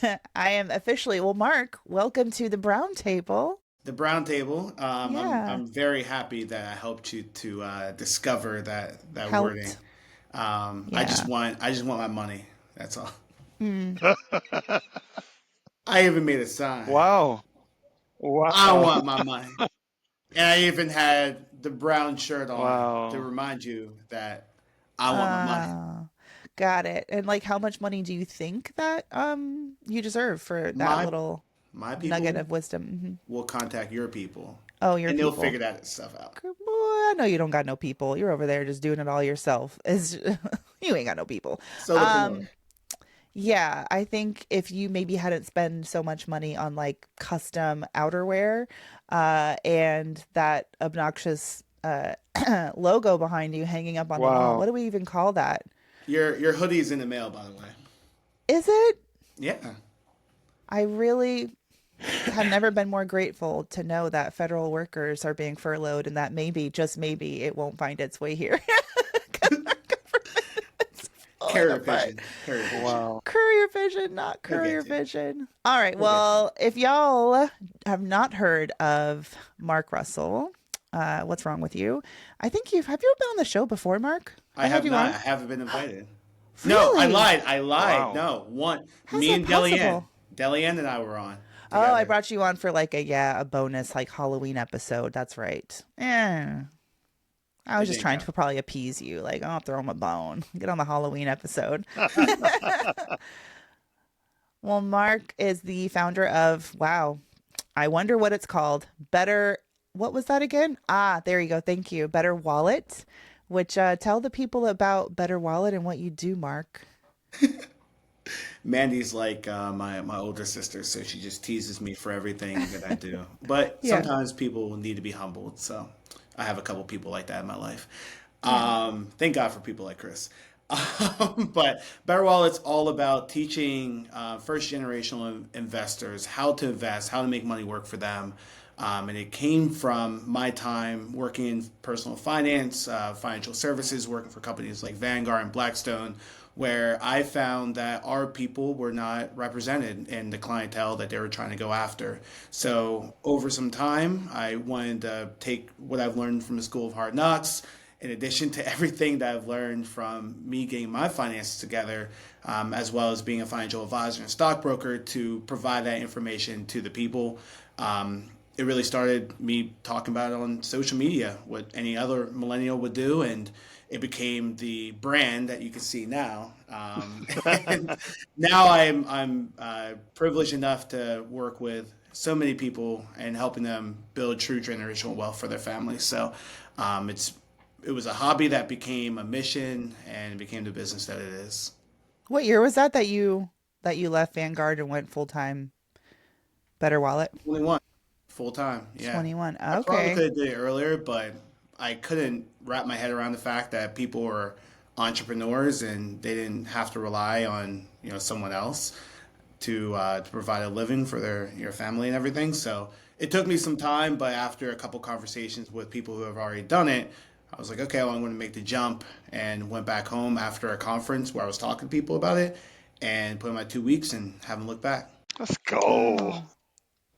I am officially, well, Mark, welcome to the Brown Table. The brown table. Yeah, I'm very happy that I helped you to discover that wording. helped. I Yeah. just want my money. That's all. Mm. I even made a sign. Wow. I Wow. want my money, and I even had the brown shirt on to Wow. remind you that I want my money. Uh, got it. And like, how much money do you think that you deserve for that My little my nugget people of wisdom? will contact your people, Oh, your and they'll people. figure that stuff out. Boy, I know you don't got no people. You're over there just doing it all yourself. Is you ain't got no people. Solopreneur. Um, Yeah, I think if you maybe hadn't spent so much money on like custom outerwear, and that obnoxious logo behind you hanging up on the wall. Wow. What do we even call that? Your hoodie's in the mail, by the way. Is it? Yeah. I really have never been more grateful to know that federal workers are being furloughed and that maybe, just maybe, it won't find its way here. 'Cause our government is falling Carrier apart. pigeon. Carrier pigeon. Wow. Courier Vision, not We'll Courier get you. Vision. All right. We'll get you. Well, if y'all have not heard of Mark Russell, what's wrong with you? I think have you been on the show before, Mark? I I had have you not. on. I haven't been invited. No, I Really? lied. I lied. Wow. No, one. How's Me that and Delianne. possible? Delianne and I were on Oh, I together. brought you on for like a bonus like Halloween episode. That's right. Yeah. I It was just didn't trying count. to probably appease you. Like, I'll throw him a bone. Get on the Halloween episode. Well, Mark is the founder of, wow, I wonder what it's called. Better, what was that again? Ah, there you go. Thank you. Better Wallet, which tell the people about Better Wallet and what you do, Mark. Mandy's like my older sister, so she just teases me for everything that I do. But Yeah. sometimes people need to be humbled, so I have a couple people like that in my life. Yeah. Thank God for people like Chris. But Better Wallet's all about teaching first generational investors how to invest, how to make money work for them. And it came from my time working in personal finance, financial services, working for companies like Vanguard and Blackstone, where I found that our people were not represented in the clientele that they were trying to go after. So over some time, I wanted to take what I've learned from the School of Hard Knocks, in addition to everything that I've learned from me getting my finances together, as well as being a financial advisor and stockbroker, to provide that information to the people. It really started me talking about it on social media, what any other millennial would do, and it became the brand that you can see now. And now I'm privileged enough to work with so many people and helping them build true generational wealth for their families. So it's it was a hobby that became a mission and became the business that it is. What year was that you left Vanguard and went full time Better Wallet? 21 full time, yeah. 21. I probably Okay. could have did it earlier, but I couldn't wrap my head around the fact that people were entrepreneurs and they didn't have to rely on someone else to provide a living for their family and everything. So it took me some time, but after a couple conversations with people who have already done it, I was like, okay, well, I'm going to make the jump, and went back home after a conference where I was talking to people about it and put in my 2 weeks and haven't looked back. Let's go. Oh.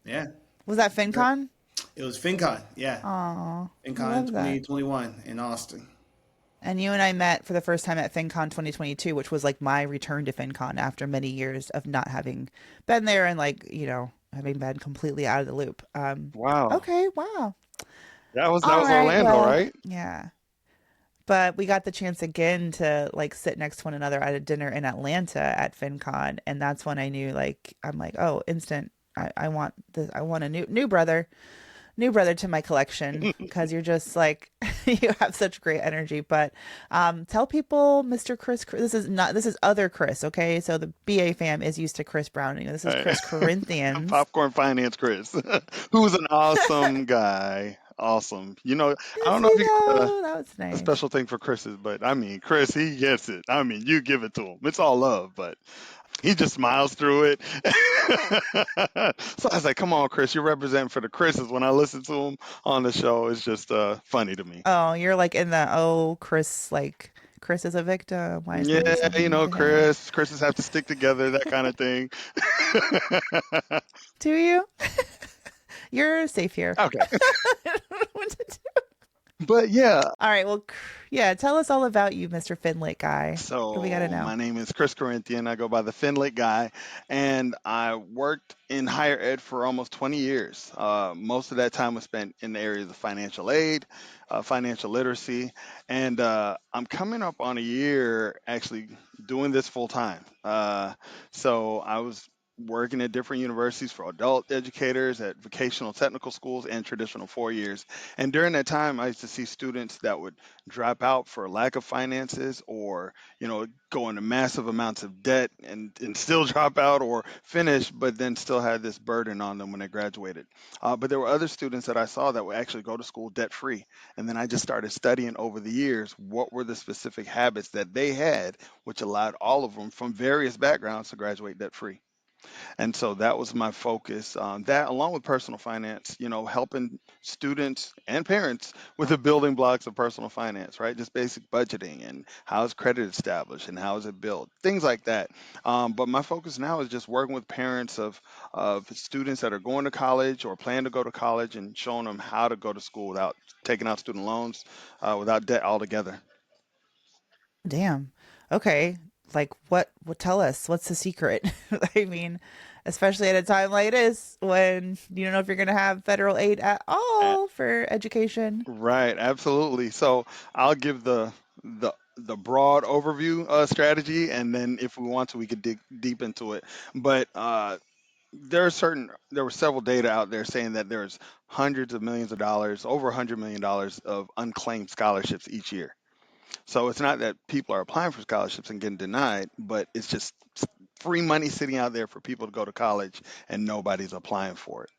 Yeah. Was that Sure. FinCon? It was FinCon, yeah. Oh, I FinCon love that. 2021 in Austin. And you and I met for the first time at FinCon 2022, which was like my return to FinCon after many years of not having been there and like, having been completely out of the loop. Wow. Okay, wow. That All was right, Orlando, well, right? yeah. But we got the chance again to like sit next to one another at a dinner in Atlanta at FinCon, and that's when I knew like I'm like, oh, instant. I want this. I want a new brother to my collection because you're just like you have such great energy. But tell people, Mr. Chris, this is other Chris, okay? So the BA fam is used to Chris Browning. This is Hey, Chris Corinthians. Popcorn Finance Chris, who's an awesome guy. Awesome. I Yes, don't know if you got that was a nice. special thing for Chris's, but I mean, Chris, he gets it. I mean, you give it to him. It's all love, but he just smiles through it. So I was like, come on, Chris, you're representing for the Chris's. When I listen to him on the show, it's just funny to me. Oh, you're like in the Chris like Chris is a victim. Why is this Yeah, happening to him? Chris's have to stick together, that kind of thing. Do you? You're safe here. Okay. I don't know what to do. But yeah, All right. Well, yeah. Tell us all about you, Mr. Finlit guy. What do we got to so know? my name is Chris Corinthian. I go by the Finlit guy, and I worked in higher ed for almost 20 years. Most of that time was spent in the areas of financial aid, financial literacy, and I'm coming up on a year actually doing this full time. So I was working at different universities for adult educators at vocational technical schools and traditional 4 years. And during that time, I used to see students that would drop out for lack of finances or go into massive amounts of debt and still drop out or finish, but then still had this burden on them when they graduated. But there were other students that I saw that would actually go to school debt free. And then I just started studying over the years what were the specific habits that they had, which allowed all of them from various backgrounds to graduate debt free. And so that was my focus. That, along with personal finance, helping students and parents with the building blocks of personal finance, right? Just basic budgeting and how is credit established and how is it built, things like that. But my focus now is just working with parents of students that are going to college or plan to go to college and showing them how to go to school without taking out student loans, without debt altogether. Damn. Okay. Like what tell us. What's the secret? I mean, especially at a time like this when you don't know if you're going to have federal aid at all for education. Right, absolutely. So I'll give the broad overview strategy, and then if we want to, we could dig deep into it. But there were several data out there saying that there's hundreds of millions of dollars, over $100 million of unclaimed scholarships each year. So it's not that people are applying for scholarships and getting denied, but it's just free money sitting out there for people to go to college, and nobody's applying for it.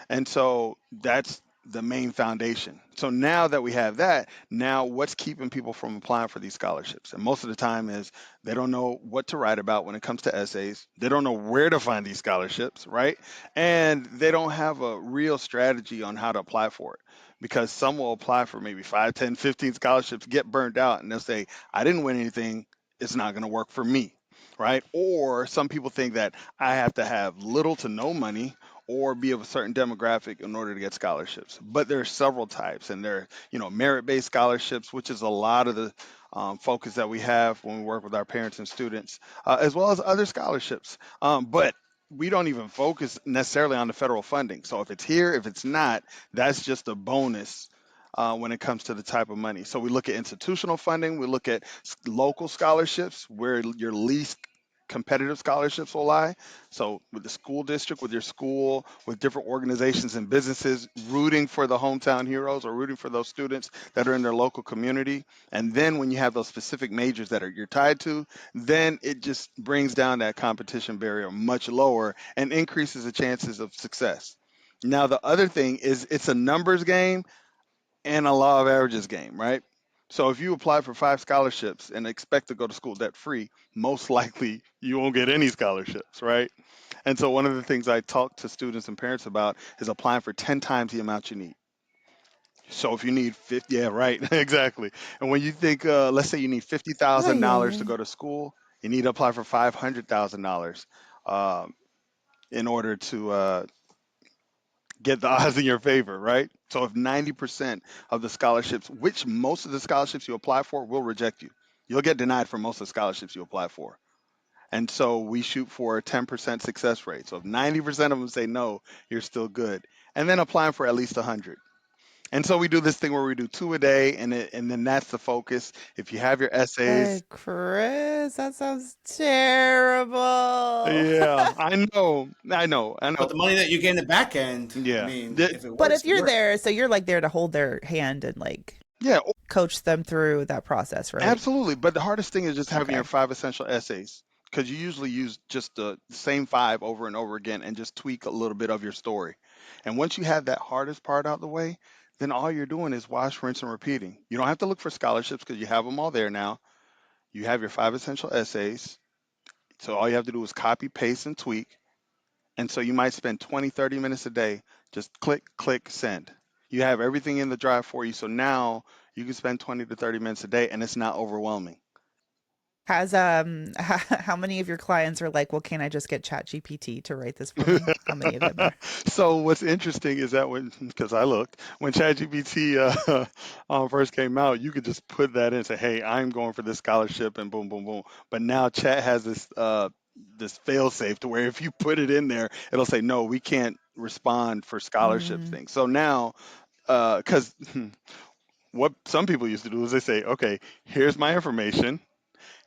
And so that's the main foundation. So now that we have that, now what's keeping people from applying for these scholarships? And most of the time is they don't know what to write about when it comes to essays. They don't know where to find these scholarships, right? And they don't have a real strategy on how to apply for it. Because some will apply for maybe 5, 10, 15 scholarships, get burnt out, and they'll say, I didn't win anything. It's not going to work for me, right? Or some people think that I have to have little to no money or be of a certain demographic in order to get scholarships. But there are several types, and there are, merit-based scholarships, which is a lot of the focus that we have when we work with our parents and students, as well as other scholarships. But we don't even focus necessarily on the federal funding. So if it's here, if it's not, that's just a bonus. When it comes to the type of money. So we look at institutional funding, we look at local scholarships where your least competitive scholarships will lie. So with the school district, with your school, with different organizations and businesses rooting for the hometown heroes or rooting for those students that are in their local community. And then when you have those specific majors that you're tied to, then it just brings down that competition barrier much lower and increases the chances of success. Now the other thing is it's a numbers game and a law of averages game, right? So if you apply for 5 scholarships and expect to go to school debt free, most likely you won't get any scholarships, right? And so one of the things I talk to students and parents about is applying for 10 times the amount you need. So if you need 50, yeah, right, exactly. And when you think, let's say you need Ay, ay, $50,000 to ay. go to school, you need to apply for $500,000 um, in order to get the odds in your favor, right? So if 90% of the scholarships, which most of the scholarships you apply for will reject you, you'll get denied for most of the scholarships you apply for. And so we shoot for a 10% success rate. So if 90% of them say no, you're still good. And then applying for at least 100. And so we do this thing where we do two a day, and then that's the focus. If you have your essays, Chris, that sounds terrible. yeah, I know. But the money that you get in the back end, I Yeah, mean, the- if it But works, if it you're works. there, so you're like there to hold their hand and like yeah, coach them through that process, right? absolutely. But the hardest thing is just having your Okay. 5 essential essays because you usually use just the same 5 over and over again and just tweak a little bit of your story. And once you have that hardest part out the way, then all you're doing is wash, rinse, and repeating. You don't have to look for scholarships because you have them all there now. You have your 5 essential essays. So all you have to do is copy, paste, and tweak. And so you might spend 20, 30 minutes a day, just click, click, send. You have everything in the drive for you. So now you can spend 20 to 30 minutes a day and it's not overwhelming. Has how many of your clients are like, well, can I just get Chat GPT to write this for me? How many of them are? So what's interesting is that because I looked, when ChatGPT first came out, you could just put that in and say, "Hey, I'm going for this scholarship," and boom, boom, boom. But now Chat has this fail safe to where if you put it in there, it'll say, "No, we can't respond for scholarship Mm, things." So now, because what some people used to do is they say, "Okay, here's my information.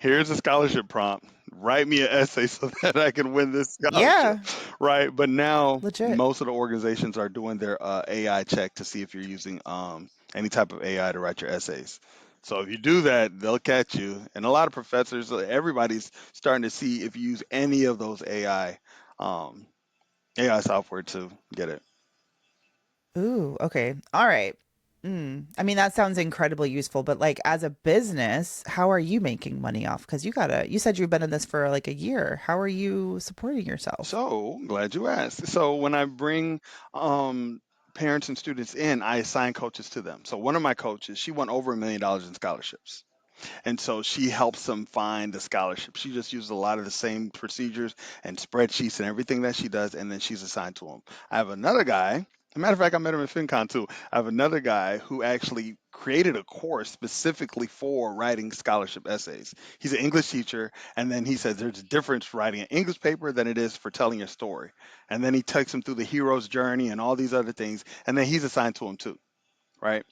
Here's a scholarship prompt. Write me an essay so that I can win this scholarship," yeah, right? But now legit. most of the organizations are doing their AI check to see if you're using any type of AI to write your essays. So if you do that, they'll catch you. And a lot of professors, everybody's starting to see if you use any of those AI software to get it. Ooh, okay. All right. I mean, that sounds incredibly useful, but like as a business, how are you making money off? Because you said you've been in this for like a year. How are you supporting yourself? So glad you asked. So when I bring um, parents and students in, I assign coaches to them. So one of my coaches, she won over $1 million in scholarships. And so she helps them find the scholarship. She just uses a lot of the same procedures and spreadsheets and everything that she does, and then she's assigned to them. I have another guy. As a matter of fact, I met him at FinCon too. I have another guy who actually created a course specifically for writing scholarship essays. He's an English teacher, and then he says there's a difference writing an English paper than it is for telling your story. And then he takes them through the hero's journey and all these other things, and then he's assigned to them too, right?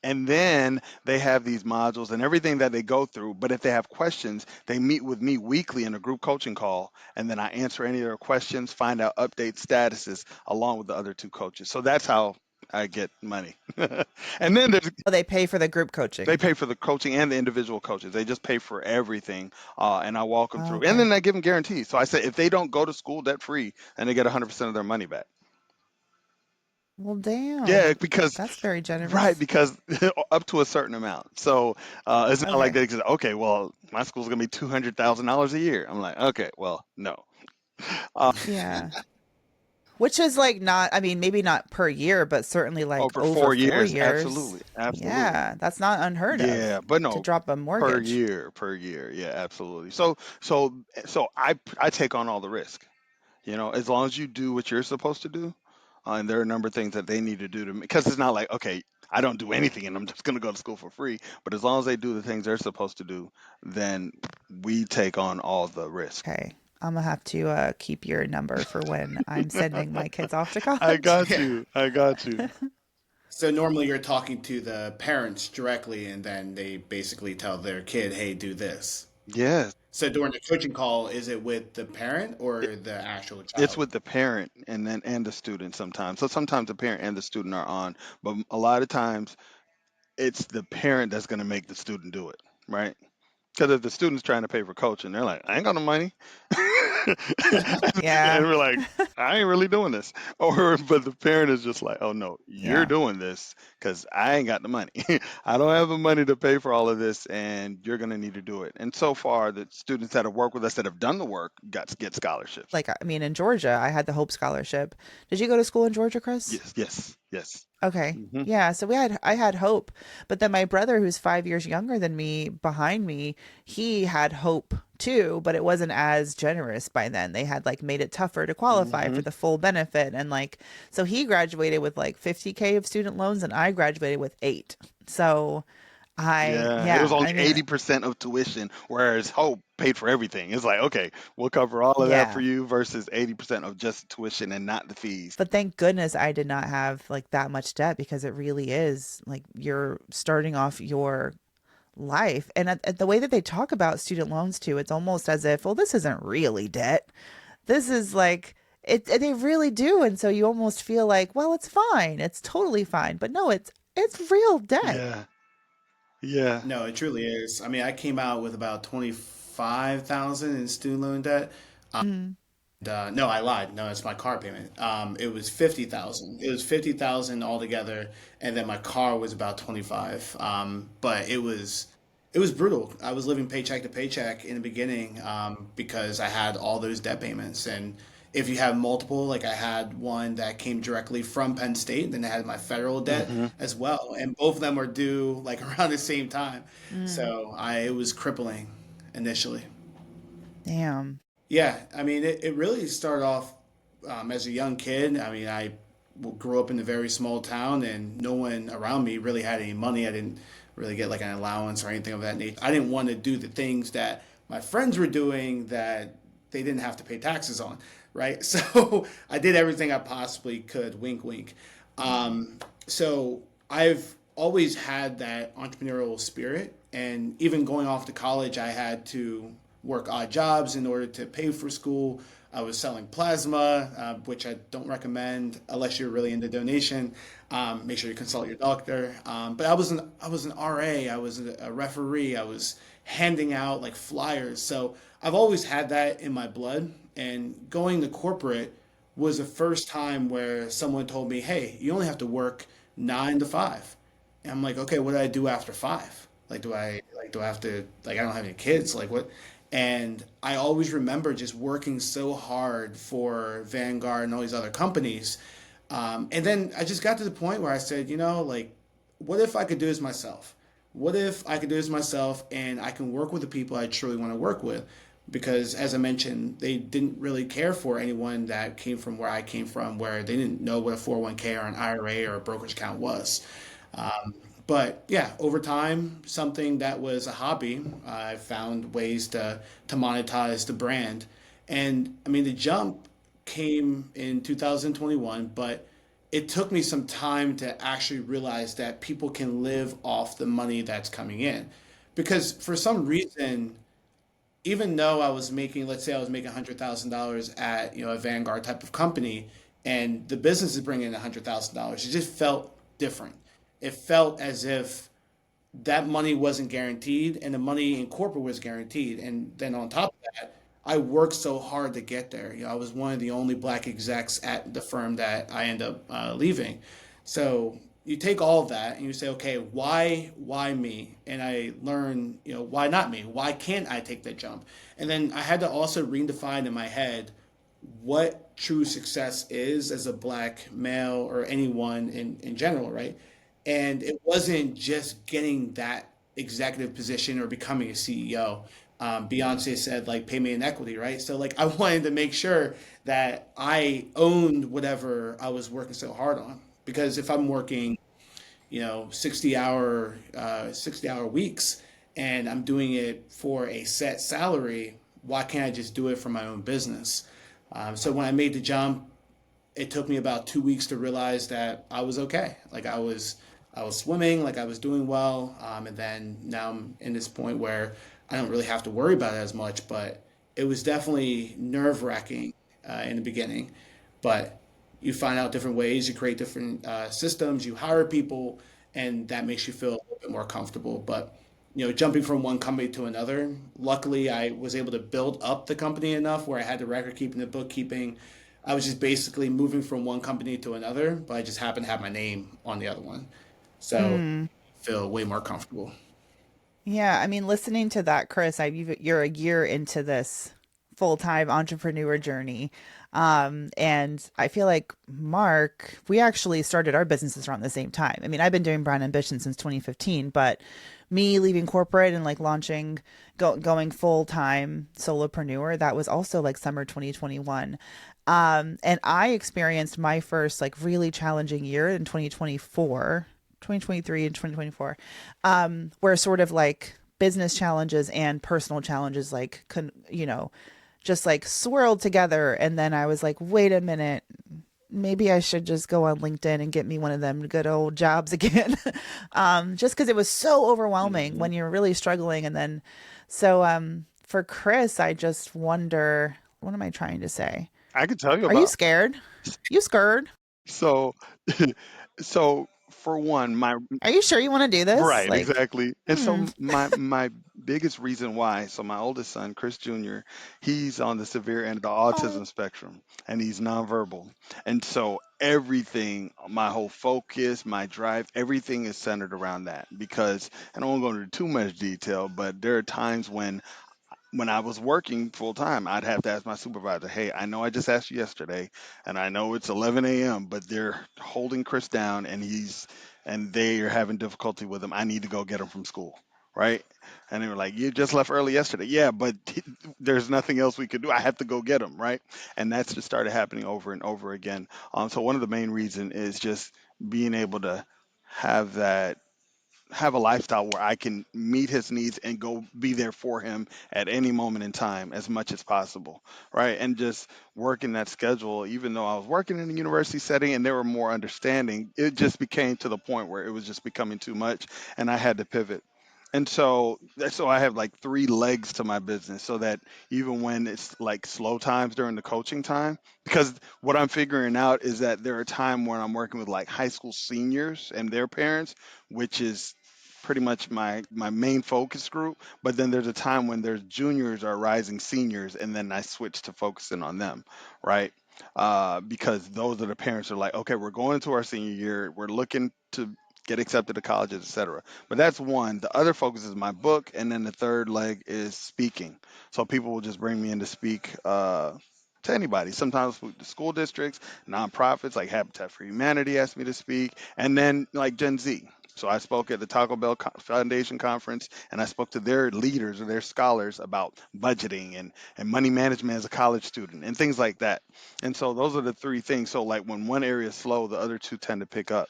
And then they have these modules and everything that they go through. But if they have questions, they meet with me weekly in a group coaching call, and then I answer any of their questions, find out update statuses along with the other two coaches. So that's how I get money. And then Oh, they pay for the group they coaching. pay for the coaching and the individual coaches. They just pay for everything, and I walk them Oh, through. And then okay. I give them guarantees. So I say if they don't go to school debt free, then they get 100% of their money back. Well, Yeah, damn. because That's very right, generous. because up to a certain amount. So it's not like Okay. they say, okay, well, my school's gonna be $200,000 a year. I'm like, okay, well, no. Uh, Yeah. Which is like not, I mean, maybe not per year, but certainly like over over four four years, years. absolutely, absolutely. Yeah, that's not unheard Yeah, of but to no, drop a mortgage. per year, yeah, absolutely. So I take on all the risk. As long as you do what you're supposed to do, and there are a number of things that they need to do because it's not like, okay, I don't do anything and I'm just going to go to school for free. But as long as they do the things they're supposed to do, then we take on all the risk. Okay. I'm gonna have to keep your number for when I'm sending my kids off to I college. got Yeah. you. I got you. So normally you're talking to the parents directly, and then they basically tell their kid, "Hey, do this." Yes. So during the coaching call, is it with the parent It, or the actual it's child? with the parent and the student sometimes. So sometimes the parent and the student are on, but a lot of times it's the parent that's going to make the student do it, right? Because if the student's trying to pay for coaching, they're like, I ain't got no money. And Yeah. we're like, I ain't really doing this. But the parent is just like, oh no, you're Yeah. doing this because I ain't got the money. I don't have the money to pay for all of this, and you're going to need to do it. And so far, the students that have worked with us that have done the work get scholarships. Like, I mean, in Georgia, I had the Hope Scholarship. Did you go to school in Georgia, Chris? Yes, yes, yes. Okay. Hmm. Yeah, so I had hope, but then my brother who's 5 years younger than me behind me, he had hope too, but it wasn't as generous by then. They had like made it tougher to qualify Hmm. for the full benefit and like so he graduated with like 50K of student loans and I graduated with 8. So Yeah, it was yeah, only I mean 80% of tuition, whereas Hope paid for everything. It's like, okay, we'll cover all of that for yeah. you versus 80% of just tuition and not the fees. But thank goodness I did not have like that much debt because it really is like you're starting off your life. And at the way that they talk about student loans too, it's almost as if, well, this isn't really debt. This is like they really do. And so you almost feel like, well, it's fine. It's totally fine. But no, it's real debt. Yeah, yeah. No, it truly is. I mean, I came out with about 25,000 in student loan debt. Mm. No, I lied. No, it's my car payment. It was 50,000. It was 50,000 altogether, and then my car was about 25. But it was brutal. I was living paycheck to paycheck in the beginning, because I had all those debt payments. And if you have multiple, like I had one that came directly from Penn State, then I had my federal debt Hmm. as well, and both of them were due like around the same time. Mm. So I it was crippling. initially. Damn. Yeah, I mean, it really started off as a young kid. I mean, I grew up in a very small town, and no one around me really had any money. I didn't really get like an allowance or anything of that nature. I didn't want to do the things that my friends were doing that they didn't have to pay taxes on, right? So I did everything I possibly could, wink, wink. So I've always had that entrepreneurial spirit, and even going off to college, I had to work odd jobs in order to pay for school. I was selling plasma, which I don't recommend unless you're really into donation. Make sure you consult your doctor. But I was an RA. I was a referee. I was handing out like flyers. So I've always had that in my blood. And going to corporate was the first time where someone told me, "Hey, you only have to work 9 to 5." And I'm like, "Okay, what do I do after 5? Like, do I have to like I don't have any kids. Like what?" And I always remember just working so hard for Vanguard and all these other companies. And then I just got to the point where I said, like, what if I could do this myself? What if I could do this myself and I can work with the people I truly want to work with? Because as I mentioned, they didn't really care for anyone that came from where I came from, where they didn't know what a 401k or an IRA or a brokerage account was. But yeah, over time, something that was a hobby, I found ways to monetize the brand. And I mean, the jump came in 2021, but it took me some time to actually realize that people can live off the money that's coming in. Because for some reason, even though I was making, let's say I was making $100,000 at, a Vanguard type of company, and the business is bringing in $100,000, it just felt different. It felt as if that money wasn't guaranteed and the money in corporate was guaranteed. And then on top of that, I worked so hard to get there. I was one of the only black execs at the firm that I end up leaving. So you take all of that and you say, okay, why me? And I learn, why not me? Why can't I take that jump? And then I had to also redefine in my head what true success is as a black male or anyone in general, right? And it wasn't just getting that executive position or becoming a CEO. Beyonce said, like, pay me in equity, right? So, like, I wanted to make sure that I owned whatever I was working so hard on. Because if I'm working 60 hour weeks and I'm doing it for a set salary, why can't I just do it for my own business? So when I made the jump, it took me about 2 weeks to realize that I was okay. Like I was swimming, like I was doing well, and then now I'm in this point where I don't really have to worry about it as much. But it was definitely nerve wracking in the beginning. But you find out different ways, you create different systems, you hire people, and that makes you feel a little bit more comfortable. But jumping from one company to another, luckily I was able to build up the company enough where I had the record keeping, the bookkeeping. I was just basically moving from one company to another, but I just happened to have my name on the other one. So Mm. I feel way more comfortable. Yeah, I mean, listening to that, Chris, you're a year into this full-time entrepreneur journey. And I feel like Mark, we actually started our businesses around the same time. I mean, I've been doing Brand Ambition since 2015, but me leaving corporate and like going full-time solopreneur, that was also like summer 2021. And I experienced my first like really challenging year in 2023 and 2024, where sort of like business challenges and personal challenges like just like swirled together. And then I was like, wait a minute, maybe I should just go on LinkedIn and get me one of them good old jobs again. Just because it was so overwhelming Mhm. when you're really struggling. And then for Chris, I just wonder, what am I trying to say? I can tell you Are you about. scared? You scared? So, so for one, my Are you sure you want to do this? right, Like, exactly. And so hmm. my biggest reason why, so my oldest son, Chris Jr., he's on the severe end of the autism spectrum and he's nonverbal. And so everything, my whole focus, my drive, everything is centered around that because and I won't go into too much detail, but there are times when I was working full time, I'd have to ask my supervisor, "Hey, I know I just asked you yesterday, and I know it's 11 a.m., but they're holding Chris down, and they are having difficulty with him. I need to go get him from school, right?" And they were like, "You just left early yesterday." Yeah, but there's nothing else we could do. I have to go get them, right? And that's just started happening over and over again. So one of the main reason is just being able to have that have a lifestyle where I can meet his needs and go be there for him at any moment in time as much as possible, right? And just working that schedule, even though I was working in a university setting and they were more understanding, it just became to the point where it was just becoming too much and I had to pivot. And so I have like three legs to my business so that even when it's like slow times during the coaching time, because what I'm figuring out is that there are times when I'm working with like high school seniors and their parents, which is pretty much my main focus group. But then there's a time when there's juniors or rising seniors, and then I switch to focusing on them, right? Because those are the parents who are like, okay, we're going into our senior year, we're looking to get accepted to colleges, etc. But that's one. The other focus is my book, and then the third leg is speaking. So people will just bring me in to speak. To anybody, sometimes with the school districts, nonprofits like Habitat for Humanity asked me to speak, and then like Gen Z. So I spoke at the Taco Bell Foundation conference, and I spoke to their leaders or their scholars about budgeting and money management as a college student and things like that. And so those are the three things. So like when one area is slow, the other two tend to pick up,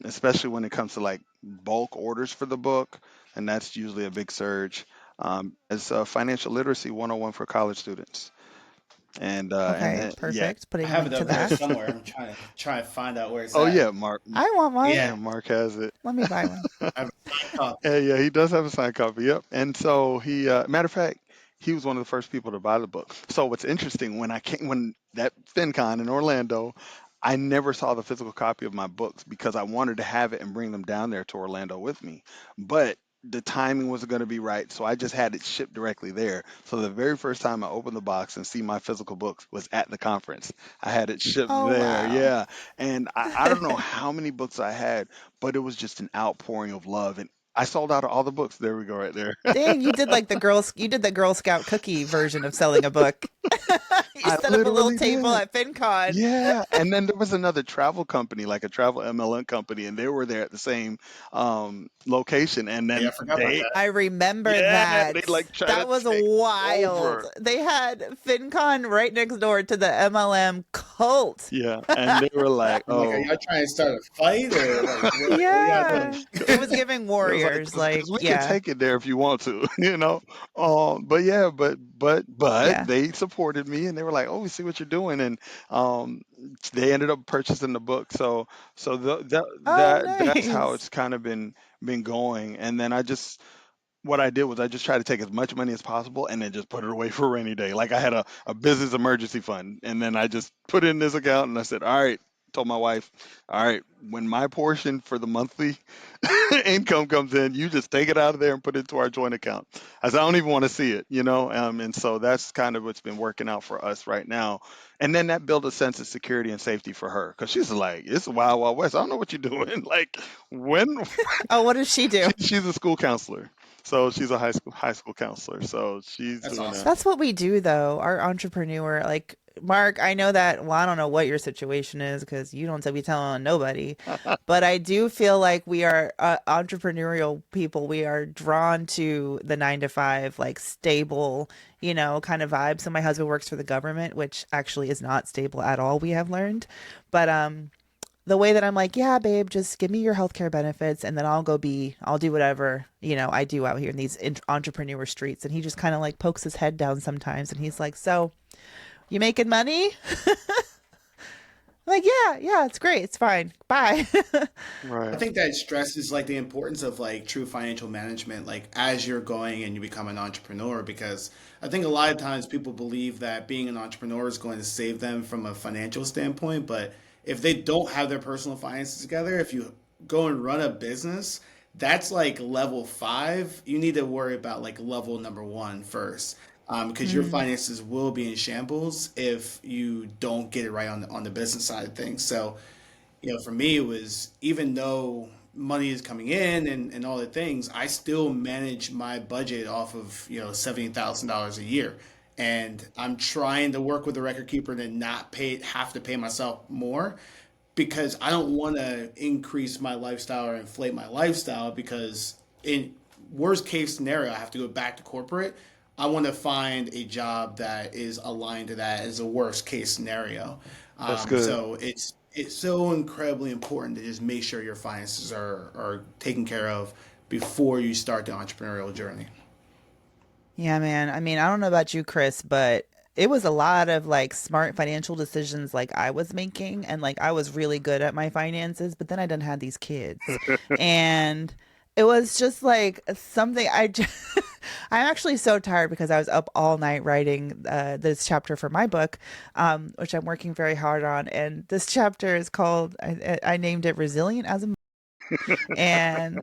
especially when it comes to like bulk orders for the book, and that's usually a big surge. As Financial Literacy 101 for college students, and Okay, then yeah. perfect. I Putting a have it link to up here that. somewhere. I'm trying to find out where it's Oh at. yeah, Mark. I want one. Yeah, Yeah, Mark has it. Let me buy one. I have a signed copy. Yeah, he does have a signed copy. Yep. And so matter of fact, he was one of the first people to buy the book. So what's interesting when that FinCon in Orlando, I never saw the physical copy of my books because I wanted to have it and bring them down there to Orlando with me. But the timing wasn't going to be right, so I just had it shipped directly there. So the very first time I opened the box and see my physical books was at the conference. I had it shipped Oh, there, wow. yeah. And I don't know how many books I had, but it was just an outpouring of love. And I sold out of all the books. There we go, right there. Dang, you did the Girl Scout cookie version of selling a book. You I set up a little literally table did. at FinCon. Yeah, and then there was another travel company, like a travel MLM company, and they were there at the same location. And Yeah, then I forgot about that. I remember yeah, they that. like try to That was take wild. over. They had FinCon right next door to the MLM cult. Yeah, and they were like, I'm like, are "Oh, y'all trying to start a fight or like what are y'all doing? Yeah. It was giving it was like, warriors, because like, we can yeah, take it there if you want to, you know." But yeah, but yeah. they supported me, and they were like, "Oh, we see what you're doing," and um, they ended up purchasing the book. So Oh, that's how nice. it's kind of been going. And then what I did was I just tried to take as much money as possible and then just put it away for a rainy day. Like I had a business emergency fund, and then I just put it in this account, and I said, all right, told my wife, all right, when my portion for the monthly income comes in, you just take it out of there and put it into our joint account. I said, I don't even want to see it, you know? And so that's kind of what's been working out for us right now. And then that built a sense of security and safety for her because she's like, it's a wild, wild west. I don't know what you're doing. Like, when Oh, what does she do? she's a school counselor. So she's a high school counselor. So she's That's doing that. awesome. That's what we do, though. Our entrepreneur, like Mark, I know that. Well, I don't know what your situation is because you don't be telling nobody, but I do feel like we are entrepreneurial people. We are drawn to the 9 to 5, like stable, kind of vibe. So my husband works for the government, which actually is not stable at all. We have learned, but the way that I'm like, yeah, babe, just give me your healthcare benefits and then I'll do whatever, I do out here in these entrepreneur streets. And he just kind of like pokes his head down sometimes and he's like, so you making money? I'm like, yeah, yeah, it's great. It's fine. Bye. I Right. think that stresses like the importance of like true financial management, like as you're going and you become an entrepreneur, because I think a lot of times people believe that being an entrepreneur is going to save them from a financial standpoint, but if they don't have their personal finances together, if you go and run a business, that's like level five. You need to worry about like level number one first, because your Mm. finances will be in shambles if you don't get it right on the business side of things. So for me, it was even though money is coming in and all the things, I still manage my budget off of, $70,000 a year. And I'm trying to work with the record keeper to not have to pay myself more because I don't want to increase my lifestyle or inflate my lifestyle because in worst case scenario, I have to go back to corporate. I want to find a job that is aligned to that as a worst case scenario. That's good. So it's so incredibly important to just make sure your finances are taken care of before you start the entrepreneurial journey. Yeah, man. I mean, I don't know about you, Chris, but it was a lot of like smart financial decisions like I was making, and like I was really good at my finances, but then I done had these kids. And it was just like something I'm actually so tired because I was up all night writing this chapter for my book, which I'm working very hard on. And this chapter is called, I named it Resilient as a, and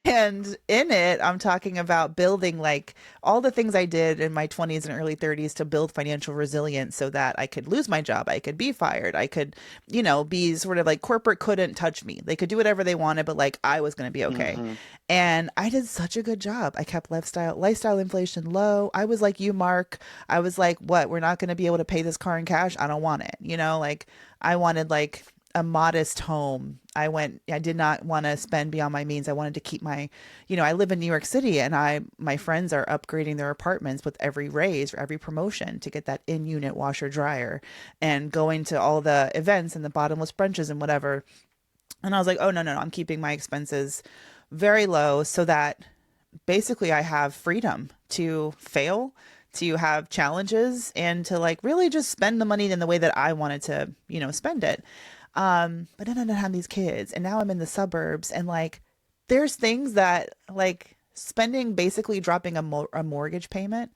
And in it, I'm talking about building like all the things I did in my 20s and early 30s to build financial resilience so that I could lose my job, I could be fired, I could, be sort of like corporate couldn't touch me. They could do whatever they wanted, but like I was going to be okay. Hmm. And I did such a good job. I kept lifestyle inflation low. I was like you, Mark. I was like, what? We're not going to be able to pay this car in cash. I don't want it. Like I wanted like a modest home. I did not want to spend beyond my means. I wanted to keep I live in New York City, and my friends are upgrading their apartments with every raise or every promotion to get that in-unit washer dryer and going to all the events and the bottomless brunches and whatever. And I was like, oh, no, no, no, I'm keeping my expenses very low so that basically I have freedom to fail, to have challenges, and to like really just spend the money in the way that I wanted to, spend it. But then I didn't have these kids, and now I'm in the suburbs, and like there's things that like spending basically dropping a mortgage payment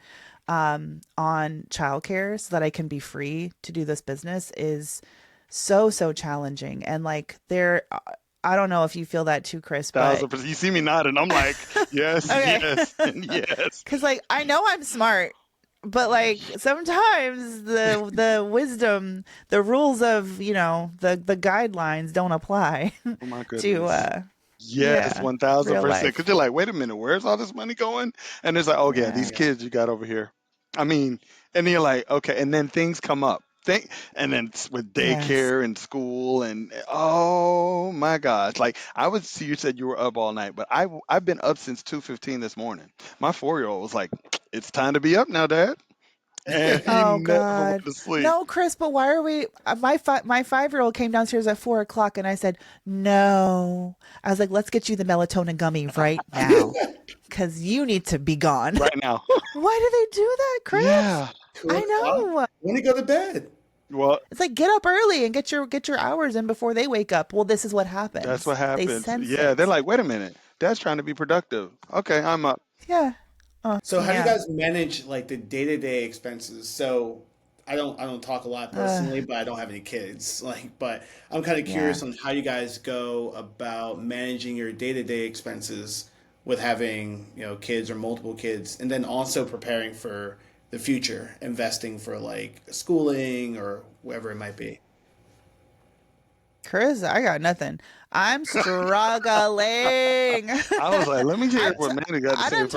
on childcare so that I can be free to do this business is so challenging. And like I don't know if you feel that too, Chris, but 1000%. You see me nodding. I'm like, yes, okay. yes, and yes. Cause like I know I'm smart, but like sometimes the wisdom, the rules of, the guidelines don't apply Oh my to goodness. Yes, yeah, one thousand real percent. Because life. you're like, wait a minute, where's all this money going? And it's like, oh yeah, these Yeah. Yeah. kids you got over here. I mean, and then you're like, okay, and then things come up. And then it's with Yes. daycare and school and oh my gosh, like I was. See, you said you were up all night, but I've been up since 2:15 this morning. My 4 year old was like, it's time to be up now, Dad, and he Oh never went God. to sleep. No, Chris, but why are we my 5-year-old came downstairs at 4 o'clock and I said, no. I was like, let's get you the melatonin gummy right now. Cause you need to be gone. Right now. Why do they do that, Chris? Yeah. Two I o'clock. know. When do you go to bed? Well, It's like get up early and get your hours in before they wake up. Well, this is what that's happens. what They happens. sense Yeah, they're it. like, wait a minute, Dad's trying to be productive. Okay, I'm up. Yeah. Oh, So how do you yeah. guys manage like the day-to-day expenses? So I don't talk a lot Uh, personally, but I don't have any kids. But I'm kind of yeah. curious on how you guys go about managing your day-to-day expenses with having, kids or multiple kids, and then also preparing for the future, investing for like schooling or whatever it might be. Chris, I got nothing. I'm struggling. I was like, let me hear I'm what t- Manny got to I say done first.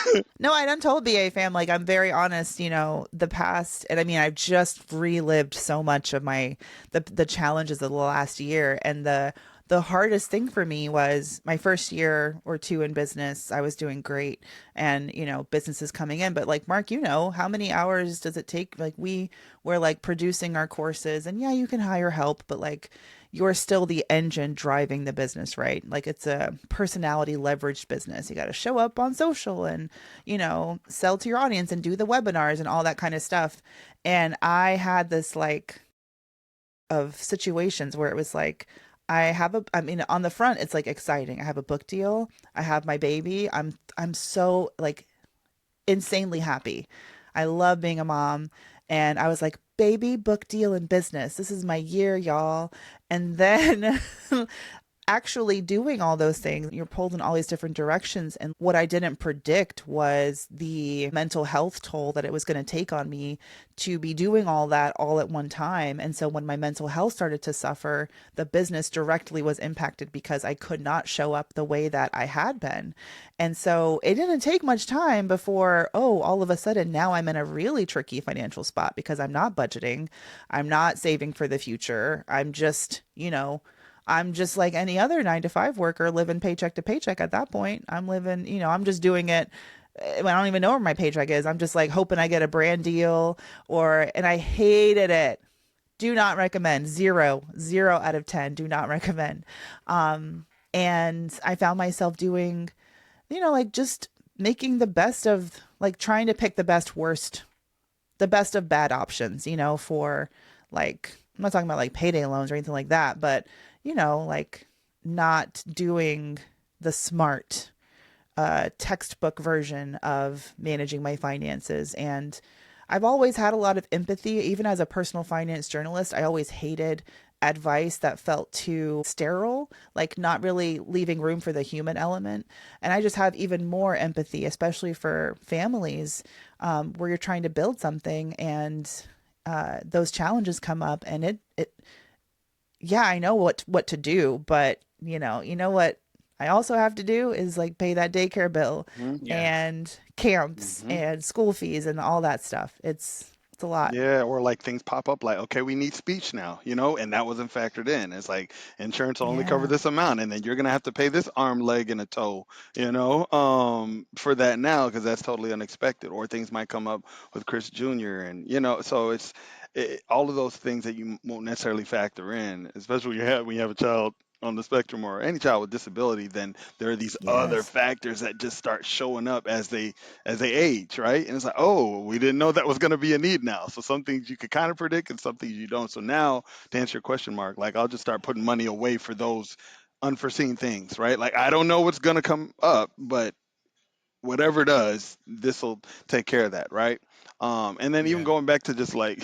told No, I done told BA fam, like I'm very honest, the past, and I mean I've just relived so much of the challenges of the last year, and the hardest thing for me was my first year or two in business. I was doing great, and business is coming in, but like Mark, how many hours does it take? Like we're like producing our courses, and yeah, you can hire help, but like you're still the engine driving the business, right? Like it's a personality leveraged business. You got to show up on social and, sell to your audience and do the webinars and all that kind of stuff. And I had this like of situations where it was like, I mean, on the front, it's like exciting. I have a book deal. I have my baby. I'm so like insanely happy. I love being a mom. And I was like, baby, book deal in business. This is my year, y'all. And then actually doing all those things, you're pulled in all these different directions. And what I didn't predict was the mental health toll that it was going to take on me to be doing all that all at one time. And so when my mental health started to suffer, the business directly was impacted because I could not show up the way that I had been. And so it didn't take much time before, oh, all of a sudden now I'm in a really tricky financial spot because I'm not budgeting. I'm not saving for the future. I'm just, I'm just like any other 9 to 5 worker living paycheck to paycheck at that point. I'm living, I'm just doing it when I don't even know where my paycheck is. I'm just like hoping I get a brand deal and I hated it. Do not recommend. Zero out of 10. Do not recommend. And I found myself doing, like just making the best of, like trying to pick the best of bad options, for like, I'm not talking about like payday loans or anything like that, but, like not doing the smart textbook version of managing my finances. And I've always had a lot of empathy, even as a personal finance journalist. I always hated advice that felt too sterile, like not really leaving room for the human element. And I just have even more empathy, especially for families where you're trying to build something and those challenges come up. And yeah, I know what to do, but what I also have to do is like pay that daycare bill Yeah. and camps Hmm. and school fees and all that stuff. It's a lot. Yeah, or like things pop up like, okay, we need speech now, and that wasn't factored in. It's like insurance will only cover Yeah. this amount, and then you're gonna have to pay this arm, leg, and a toe, for that now because that's totally unexpected. Or things might come up with Chris Jr. and so all of those things that you won't necessarily factor in, especially when you have a child on the spectrum or any child with disability, then there are these other Yes. factors that just start showing up as they age, right? And it's like, oh, we didn't know that was going to be a need now. So some things you could kind of predict and some things you don't. So now, to answer your question, Mark, like I'll just start putting money away for those unforeseen things, right? Like I don't know what's going to come up, but whatever it does, this will take care of that, right? And then even Yeah. going back to just like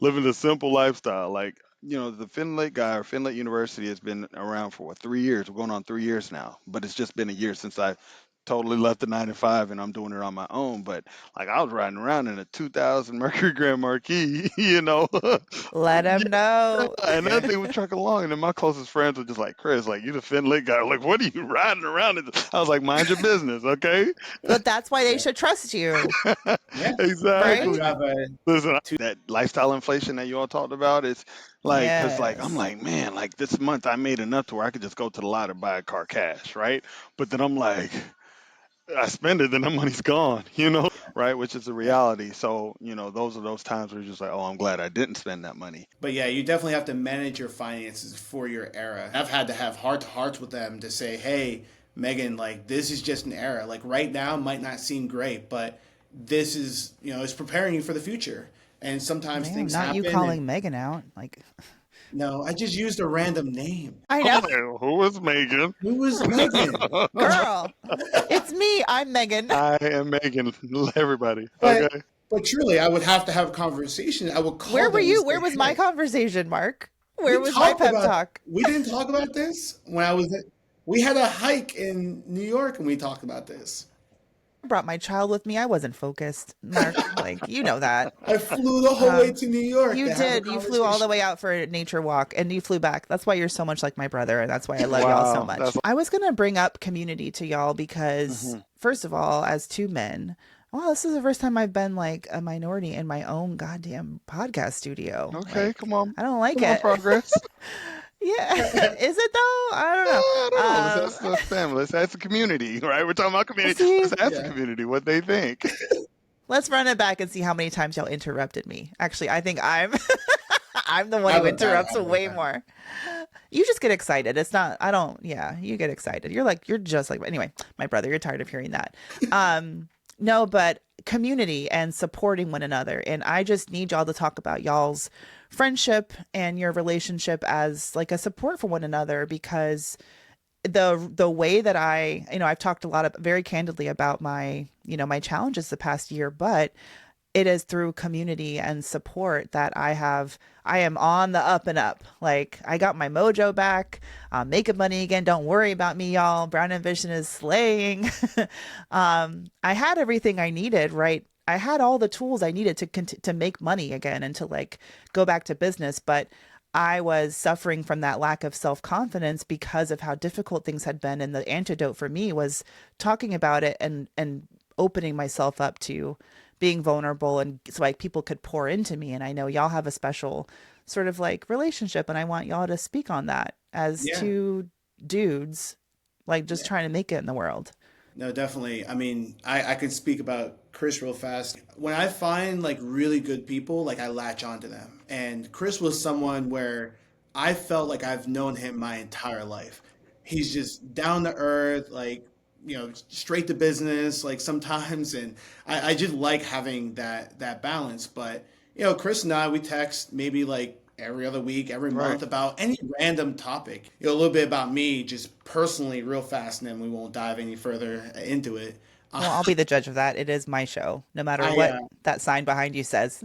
living a simple lifestyle, like the Finlake guy or Finlake University has been around for what 3 years. We're going on 3 years now, but it's just been a year since I totally left the 9 to 5 and I'm doing it on my own. But like I was riding around in a 2000 Mercury Grand Marquis, Let them yeah, know. and that thing would truck along, and then my closest friends were just like, "Chris, like you the Finlake guy. Like, what are you riding around?" I was like, "Mind your business, okay?" But that's why they Yeah. should trust you, Yeah. I do right? Exactly. have a Listen, two. that lifestyle inflation that you all talked about is like, cause like I'm Yes. like, man, like this month I made enough to where I could just go to the lot and buy a car cash, right? But then I'm like, I spend it, then the money's gone, right? Which is the Yeah. reality. So, those are those times where you're just like, oh, I'm glad I didn't spend that money. But yeah, you definitely have to manage your finances for your era. I've had to have heart to hearts with them to say, hey, Megan, like this is just an era. Like right now might not seem great, but this is, it's preparing you for the future. And sometimes Man, things not you happen and calling Megan out. Like, no, I just used a random name. I know. Oh, who was Megan? Who was Megan? Girl, it's me. I'm Megan. I am Megan. Everybody. But Okay. but truly, I would have to have a conversation. I would call Where were them and you? say, Where was my hey, conversation, Mark? Where we was my talked pep about talk? we didn't talk about this when I was we had a hike in New York and we talked about this. I brought my child with me. I wasn't focused, Mark. Like, you know that. I flew the whole way Um, to New York you to have a did. You flew all the conversation. way out for a nature walk and you flew back. That's why you're so much like my brother. And that's why I love y'all so Wow. much. That's I was going to bring up community to y'all because, mhm. first of all, as two men, well, this is the first time I've been like a minority in my own goddamn podcast studio. Okay. Like, Come on. I don't like Come on, it. progress. Yeah. Is it though? I I don't don't know. Let's know. ask the family. Let's ask the community, right? We're talking about community. See, Let's ask the Yeah. community what they think. let's run it back and see how many times y'all interrupted me. Actually, I think I'm I'm the I one have who a bad interrupts habit with way that. more. You just get excited. It's not, I don't, yeah, you get excited. You're just like, anyway, my brother, you're tired of hearing that. No, but community and supporting one another. And I just need y'all to talk about y'all's friendship and your relationship as like a support for one another because the way that I've talked a lot of very candidly about my challenges the past year, but it is through community and support that I am on the up and up. Like I got my mojo back. Making money again. Don't worry about me, y'all. Brown Ambition is slaying. I had everything I needed, right? I had all the tools I needed to make money again and to like go back to business, but I was suffering from that lack of self-confidence because of how difficult things had been. And the antidote for me was talking about it and opening myself up to being vulnerable and so like people could pour into me. And I know y'all have a special sort of like relationship and I want y'all to speak on that. as Yeah. two dudes, like just Yeah. trying to make it in the world. No, definitely. I mean, I could speak about Chris real fast. When I find like really good people, like I latch onto them. And Chris was someone where I felt like I've known him my entire life. He's just down to earth, like, straight to business, like sometimes. And I just like having that balance. But, Chris and I, we text maybe like every other week, every Right. month about any random topic. A little bit about me, just personally, real fast, and then we won't dive any further into it. Well, I'll be the judge of that. It is my show, no matter I what that sign behind you says.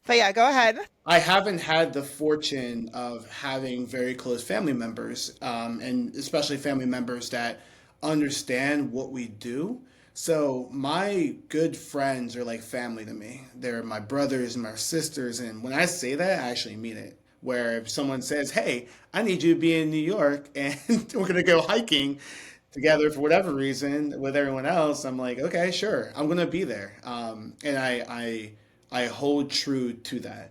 But yeah, go ahead. I haven't had the fortune of having very close family members, and especially family members that understand what we do. So my good friends are like family to me. They're my brothers and my sisters, and when I say that, I actually mean it. Where if someone says, "Hey, I need you to be in New York, and we're gonna go hiking together for whatever reason with everyone else," I'm like, "Okay, sure, I'm gonna be there." And I hold true to that.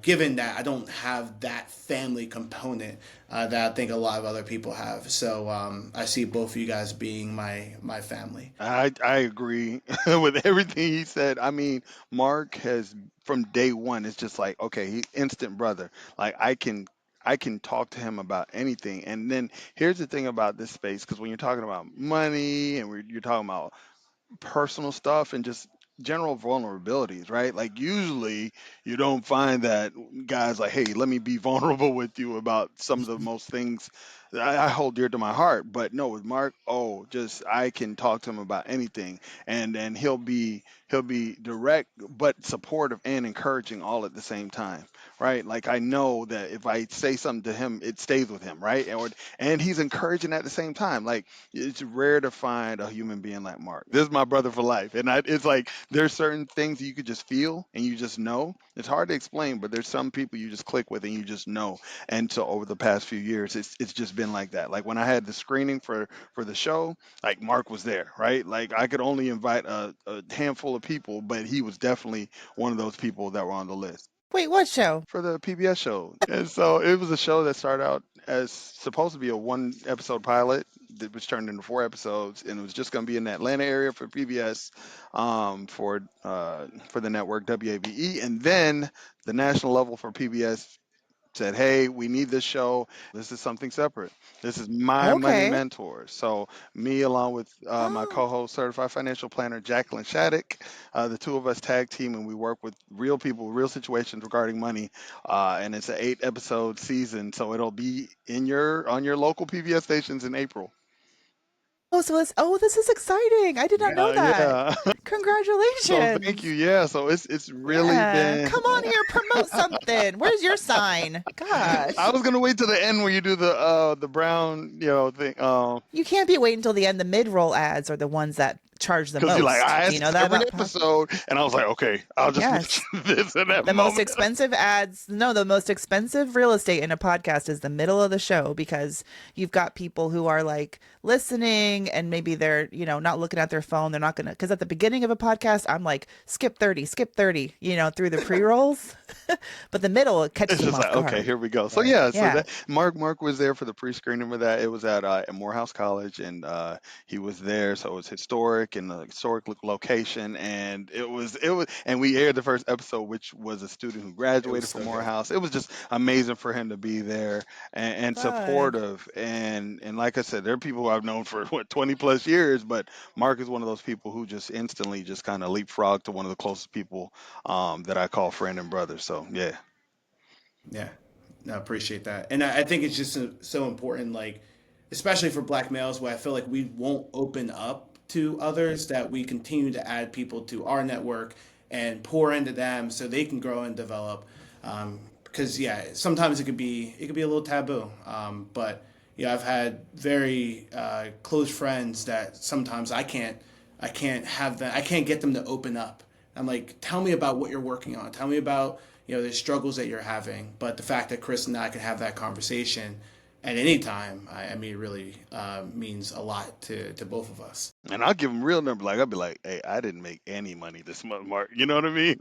Given that I don't have that family component that I think a lot of other people have, so I see both of you guys being my family. I agree with everything he said. I mean, Mark has from day one. It's just like okay, he instant brother. Like I can talk to him about anything. And then here's the thing about this space, because when you're talking about money and you're talking about personal stuff and just general vulnerabilities, right? Like usually you don't find that guys like, hey, let me be vulnerable with you about some of the most things that I hold dear to my heart. But no, with Mark, oh, just I can talk to him about anything, and he'll be direct but supportive and encouraging all at the same time, right? Like I know that if I say something to him, it stays with him, right? And he's encouraging at the same time. Like it's rare to find a human being like Mark. This is my brother for life, and it's like there's certain things you could just feel and you just know. It's hard to explain, but there's some people you just click with and you just know. And so over the past few years, it's just been like that. Like when I had the screening for the show, like Mark was there, right? Like I could only invite a handful of people, but he was definitely one of those people that were on the list Wait, what show? for the PBS show. And so it was a show that started out as supposed to be a one episode pilot that was turned into 4 episodes, and it was just going to be in the Atlanta area for PBS, for the network WABE, and then the national level for PBS said, "Hey, we need this show. This is something separate. This is my money Okay. mentor." So me, along with my Oh. co-host, certified financial planner Jacqueline Shattuck, the two of us tag team, and we work with real people, real situations regarding money. And it's an 8 episode season, so it'll be in your on your local PBS stations in April. This is exciting. I did not know that. Yeah. So thank you. Congratulations. Yeah. So it's really Yeah. been. Come on here, promote something. Where's your sign? I Gosh. was gonna wait to the end where you do the brown thing. You can't be waiting until the end. The mid-roll ads are the ones that charge the Because you're like, most. I Do you asked know it's that every about episode, and I was like, okay, I'll just Yes. mention this in that The most moment. expensive ads, no, the most expensive real estate in a podcast is the middle of the show because you've got people who are like listening and maybe they're, not looking at their phone. They're not going to, because at the beginning of a podcast, I'm like, skip 30, through the pre rolls. But the middle, it catches It's them just off like, okay, guard. here we go. So Right. yeah, so Yeah. that Mark was there for the pre-screening of that. It was at Morehouse College, and he was there, so it was historic and the historic location, and and we aired the first episode, which was a student who It was graduated from so good. Morehouse. It was just amazing for him to be there and Fun. supportive, and like I said, there are people who I've known for what 20 plus years, but Mark is one of those people who just instantly just kind of leapfrog to one of the closest people that I call friend and brother. So yeah. Yeah, no, I appreciate that, and I think it's just so important, like especially for Black males, where I feel like we won't open up to others, that we continue to add people to our network and pour into them so they can grow and develop. Because yeah, sometimes it could be a little taboo, but yeah, I've had very close friends that sometimes I can't have them, I can't get them to open up. I'm like, tell me about what you're working on. Tell me about the struggles that you're having. But the fact that Chris and I can have that conversation at any time, I mean, it really means a lot to both of us. And I'll give them real number. Like I'll be like, "Hey, I didn't make any money this month, Mark." You know what I mean?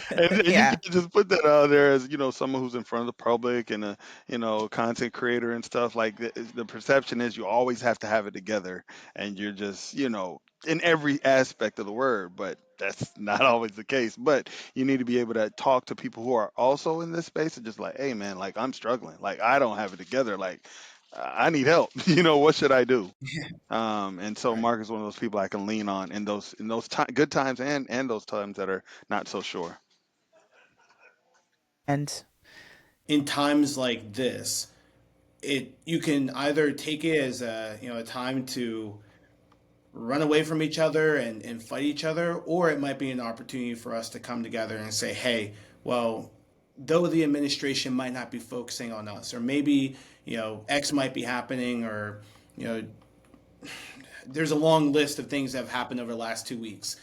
And you Yeah. can just put that out there as someone who's in front of the public and a content creator and stuff. Like the perception is you always have to have it together, and you're just in every aspect of the word. But that's not always the case. But you need to be able to talk to people who are also in this space and just like, "Hey, man, like I'm struggling. Like I don't have it together. Like I need help. What should I do?" And so Right. Mark is one of those people I can lean on in those good times and those times that are not so sure. And In times like this, it you can either take it as a time to run away from each other and fight each other, or it might be an opportunity for us to come together and say, hey, well, though the administration might not be focusing on us, or maybe, X might be happening, or, you know, there's a long list of things that have happened over the last 2 weeks.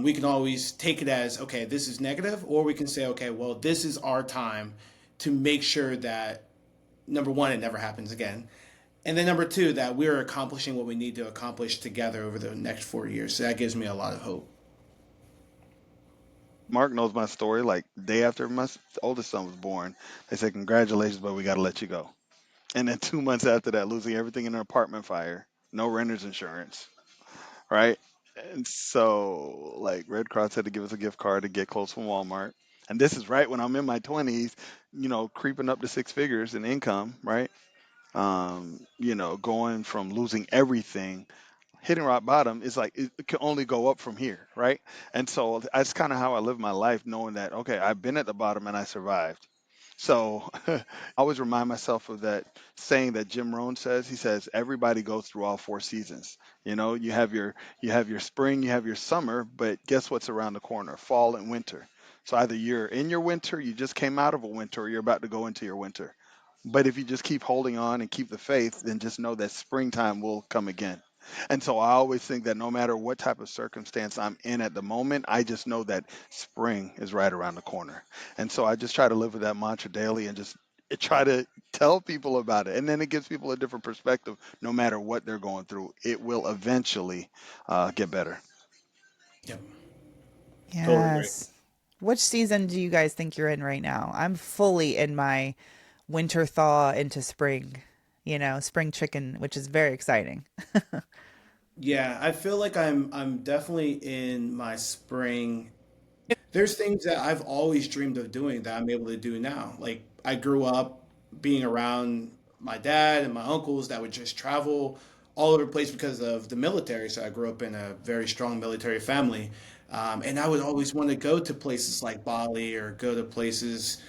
We can always take it as, okay, this is negative, or we can say, okay, well, this is our time to make sure that, number one, it never happens again. And then number two, that we're accomplishing what we need to accomplish together over the next 4 years. So that gives me a lot of hope. Mark knows my story. Like day after my oldest son was born, they said, "Congratulations, but we got to let you go." And then 2 months after that, losing everything in an apartment fire, no renter's insurance, right? And so, like, Red Cross had to give us a gift card to get clothes from Walmart. And this is right when I'm in my 20s, creeping up to six figures in income, right? Going from losing everything, hitting rock bottom is like it can only go up from here, right? And so that's kind of how I live my life, knowing that okay, I've been at the bottom and I survived. So I always remind myself of that saying that Jim Rohn says. He says everybody goes through all four seasons. You have your spring, you have your summer, but guess what's around the corner? Fall and winter. So either you're in your winter, you just came out of a winter, or you're about to go into your winter. But if you just keep holding on and keep the faith, then just know that springtime will come again. And so I always think that no matter what type of circumstance I'm in at the moment, I just know that spring is right around the corner. And so I just try to live with that mantra daily and just try to tell people about it. And then it gives people a different perspective. No matter what they're going through, it will eventually get better. Yep. Totally agree. yes. Which season do you guys think you're in right now? I'm fully in my winter thaw into spring, spring chicken, which is very exciting. Yeah, I feel like I'm definitely in my spring. There's things that I've always dreamed of doing that I'm able to do now. Like I grew up being around my dad and my uncles that would just travel all over the place because of the military. So I grew up in a very strong military family. And I would always want to go to places like Bali or go to places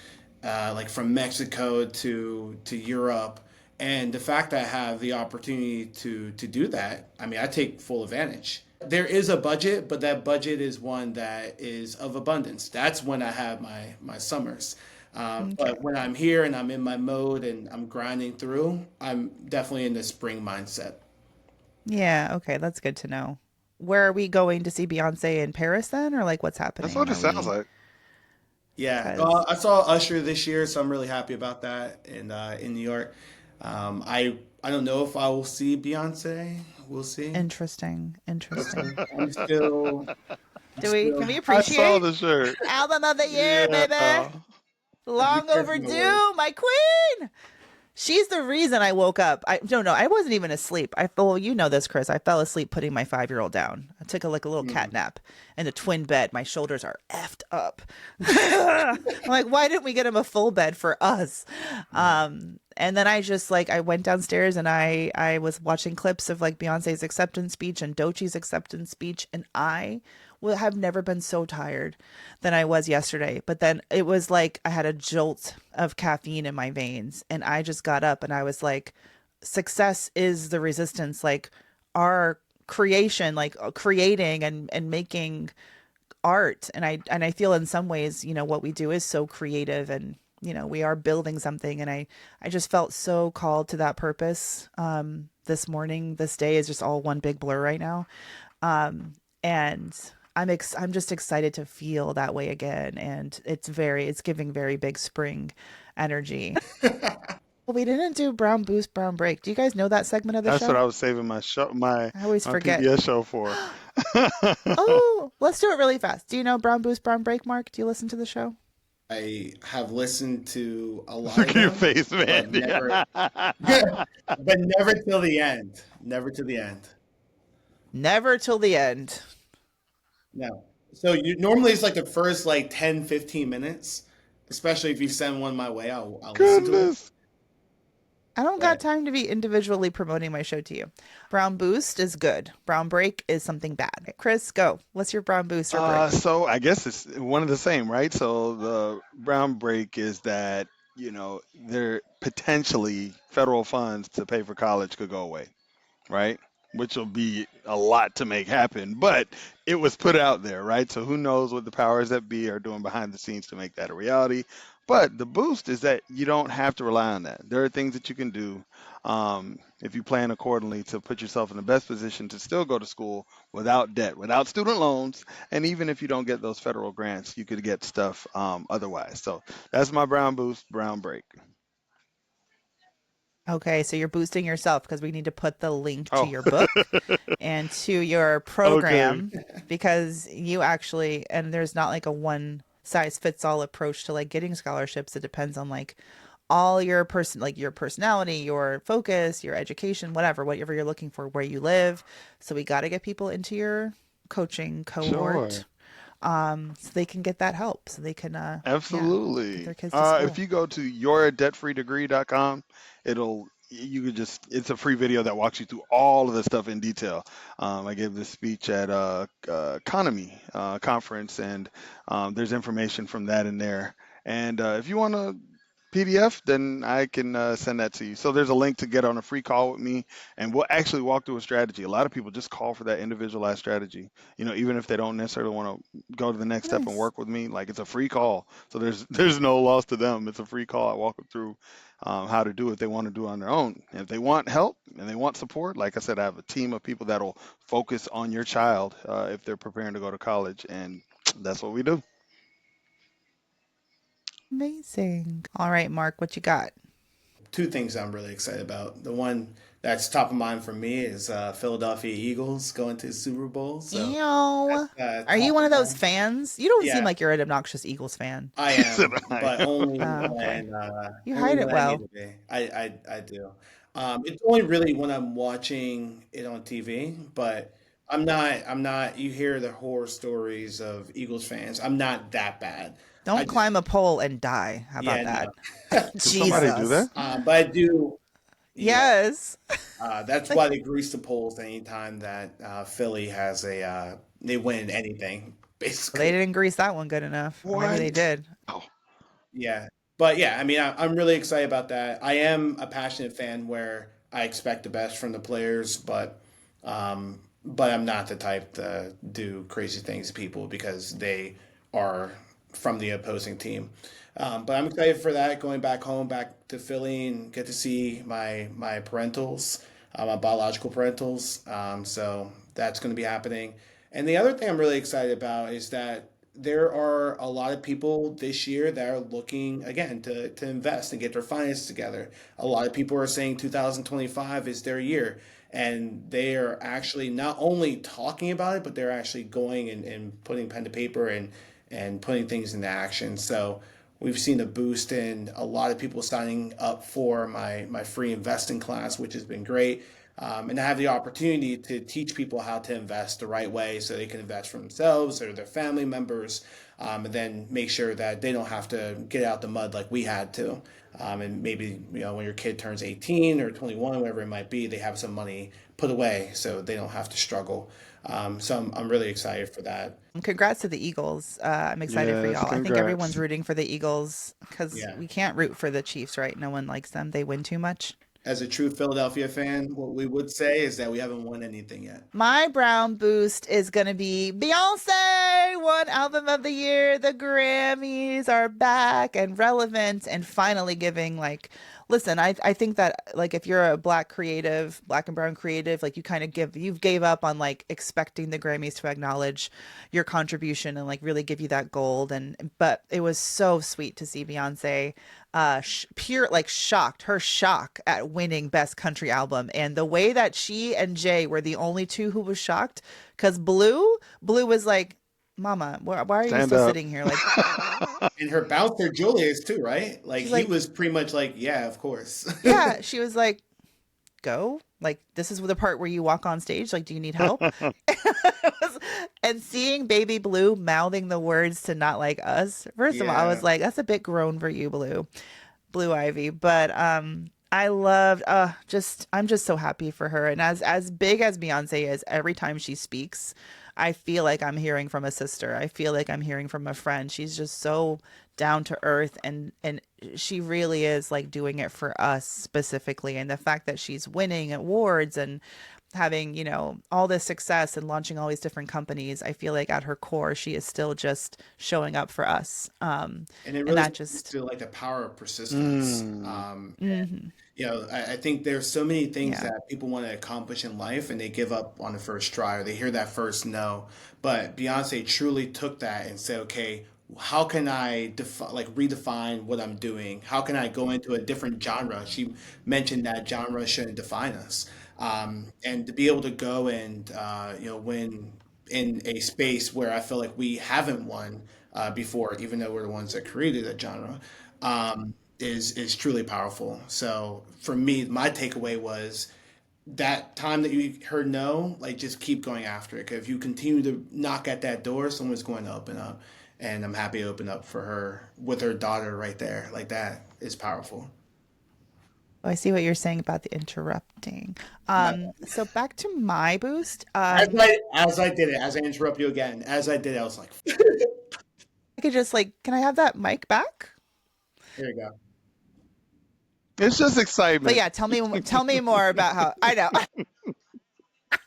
like from Mexico to Europe. And the fact that I have the opportunity to do that, I mean, I take full advantage. There is a budget, but that budget is one that is of abundance. That's when I have my summers. Okay. But when I'm here and I'm in my mode and I'm grinding through, I'm definitely in the spring mindset. Yeah, okay, that's good to know. Where are we going to see Beyonce in Paris then, or like what's That's happening? what it Are sounds we, like. Yeah, because I saw Usher this year, so I'm really happy about that in New York. I don't know if I will see Beyonce. We'll see. interesting, interesting. I'm still I'm Can still we I saw appreciate the shirt. album of the year, Yeah. baby? be Long careful my words. overdue, my queen. She's the reason I woke up. I don't know. I wasn't even asleep. Well, you know this, Chris. I fell asleep putting my 5-year-old down. I took a little cat Mm. nap in a twin bed. My shoulders are effed up. I'm like, why didn't we get him a full bed for us? And then I just like I went downstairs and I was watching clips of like Beyonce's acceptance speech and Dochi's acceptance speech, and I will have never been so tired than I was yesterday. But then it was like I had a jolt of caffeine in my veins, and I just got up and I was like, success is the resistance. Like our creation, like creating and making art, and I feel in some ways, what we do is so creative, and we are building something, and I just felt so called to that purpose. This morning, this day is just all one big blur right now. And I'm just excited to feel that way again, and it's giving very big spring energy. Well, we didn't do Brown Boost, Brown Break. Do you guys know that segment of the That's what show? I was saving my show, my I always my forget. PBS show for. Oh, let's do it really fast. Do you know Brown Boost, Brown Break, Mark? Do you listen to the show? I have listened to a lot Look of at your them, face, man. but never, but never till the end. Never to the end. Never till the end. No. So you normally it's like the first like 10, 15 minutes, especially if you send one my way, I'll listen to it. Goodness. I don't got But time to be individually promoting my show to you. Brown Boost is good. Brown Break is something bad. Chris, go. What's your Brown Boost or Break? So I guess it's one of the same, right? So the brown break is that, there potentially federal funds to pay for college could go away, right? Which will be a lot to make happen, but it was put out there, right? So who knows what the powers that be are doing behind the scenes to make that a reality. But the boost is that you don't have to rely on that. There are things that you can do if you plan accordingly to put yourself in the best position to still go to school without debt, without student loans, and even if you don't get those federal grants, you could get stuff otherwise. So that's my brown boost, brown break. Okay, so you're boosting yourself because we need to put the link to Oh, your book and to your okay. program because you actually, and there's not like a one size fits all approach to like getting scholarships. It depends on like all your like your personality, your focus, your education, whatever you're looking for, where you live. So we got to get people into your coaching cohort Sure. so they can get that help so they can yeah, get Absolutely. their kids to school. If you go to yourdebtfreedegree.com, you could just, it's a free video that walks you through all of the stuff in detail. I gave this speech at economy conference, and there's information from that in there. And if you want to PDF, then I can send that to you. So there's a link to get on a free call with me, and we'll actually walk through a strategy. A lot of people just call for that individualized strategy. Even if they don't necessarily want to go to the next step and Nice. work with me, like it's a free call. So there's no loss to them. It's a free call. I walk them through how to do it if they want to do it on their own. And if they want help and they want support, like I said, I have a team of people that'll focus on your child if they're preparing to go to college, and that's what we do. Amazing. All right, Mark, what you got? two things I'm really excited about. The one that's top of mind for me is Philadelphia Eagles going to the Super Bowl. So Ew. that's Are you top one of of those mind. fans? You don't seem Yeah, like you're an obnoxious Eagles fan. I He said am, I but Oh, okay. You only hide it when I need well. to be. I do. It's only really when I'm watching it on TV, but I'm not. You hear the horror stories of Eagles fans. I'm not that bad. I Don't just climb a pole and die. How about yeah that? no. Can somebody But do Jesus. that? but I do. Yeah, Yes. that's Like why they grease the polls anytime that Philly has they win anything, they basically. didn't grease that one good enough. Or maybe they What? did. Oh, Yeah. But yeah, I mean, I'm really excited about that. I am a passionate fan where I expect the best from the players, but I'm not the type to do crazy things to people because they are from the opposing team. But I'm excited for that, going back home, back to Philly, and get to see my parentals, my biological parentals. So that's going to be happening. And the other thing I'm really excited about is that there are a lot of people this year that are looking again to invest and get their finances together. A lot of people are saying 2025 is their year, and they are actually not only talking about it, but they're actually going and putting pen to paper and putting things into action. So we've seen a boost in a lot of people signing up for my free investing class, which has been great. And I have the opportunity to teach people how to invest the right way so they can invest for themselves or their family members, and then make sure that they don't have to get out the mud like we had to. And maybe when your kid turns 18 or 21, whatever it might be, they have some money put away so they don't have to struggle. So I'm really excited for that. Congrats to the Eagles. I'm excited for yes, y'all. I think everyone's congrats. rooting for the Eagles because Yeah. we can't root for the Chiefs, right? No one likes them. They win too much. As a true Philadelphia fan, what we would say is that we haven't won anything yet. My brown boost is going to be Beyonce, one album of the year. The Grammys are back and relevant and finally giving like listen, I think that like if you're a black creative, black and brown creative, like you kind of you've gave up on like expecting the Grammys to acknowledge your contribution and like really give you that gold. And but it was so sweet to see Beyonce pure like shocked, her shock at winning best country album, and the way that she and Jay were the only two who was shocked, because Blue was like, Mama, why are you Stand still up. sitting here? Like, And her bouncer Julius too, right? Like she's he like, was pretty much like, yeah, of course. yeah, she was like, go. Like, this is the part where you walk on stage. Like, do you need help? And seeing Baby Blue mouthing the words to Not Like Us, first of all, I was Yeah. like, that's a bit grown for you, Blue Ivy. But I loved just I'm just so happy for her. And as big as Beyonce is, every time she speaks, I feel like I'm hearing from a sister. I feel like I'm hearing from a friend. She's just so down to earth, and she really is like doing it for us specifically. And the fact that she's winning awards and having, all this success and launching all these different companies, I feel like at her core, she is still just showing up for us. And it And really that speaks just, to like the power of persistence. Mm. mhm, I think there's so many things yeah. that people want to accomplish in life and they give up on the first try or they hear that first no. But Beyonce truly took that and said, okay, how can I redefine what I'm doing? How can I go into a different genre? She mentioned that genre shouldn't define us. And to be able to go and win in a space where I feel like we haven't won before, even though we're the ones that created that genre, is truly powerful. So for me, my takeaway was that time that you heard no, like just keep going after it. 'Cause if you continue to knock at that door, someone's going to open up. And I'm happy to open up for her with her daughter right there. Like that is powerful. Oh, I see what you're saying about the interrupting. My So back to my boost. as I did it, as I interrupt you again, as I did, it, I was like, I could just like, can I have that mic back? here you go. It's just But excitement. yeah, tell me more about how I know.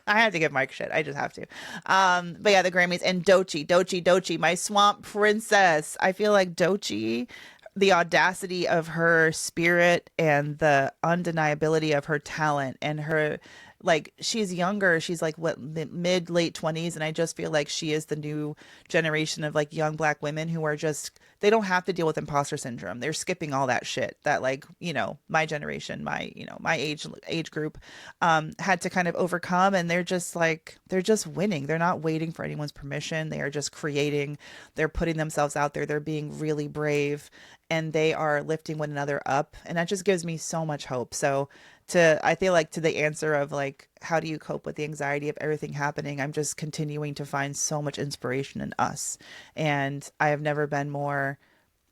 I have to give Mike shit. I just have to. But yeah, the Grammys and Dochi, my swamp princess. I feel like Dochi, the audacity of her spirit and the undeniability of her talent and her, like, she's younger. She's like what, mid late 20s, and I just feel like she is the new generation of like young black women who are just, they don't have to deal with imposter syndrome. They're skipping all that shit that, like, my generation, my age group had to kind of overcome, and they're just winning. They're not waiting for anyone's permission. They are just creating. They're putting themselves out there. They're being really brave, and they are lifting one another up, and that just gives me so much hope. So I feel like to the answer of like, how do you cope with the anxiety of everything happening? I'm just continuing to find so much inspiration in us. And I have never been more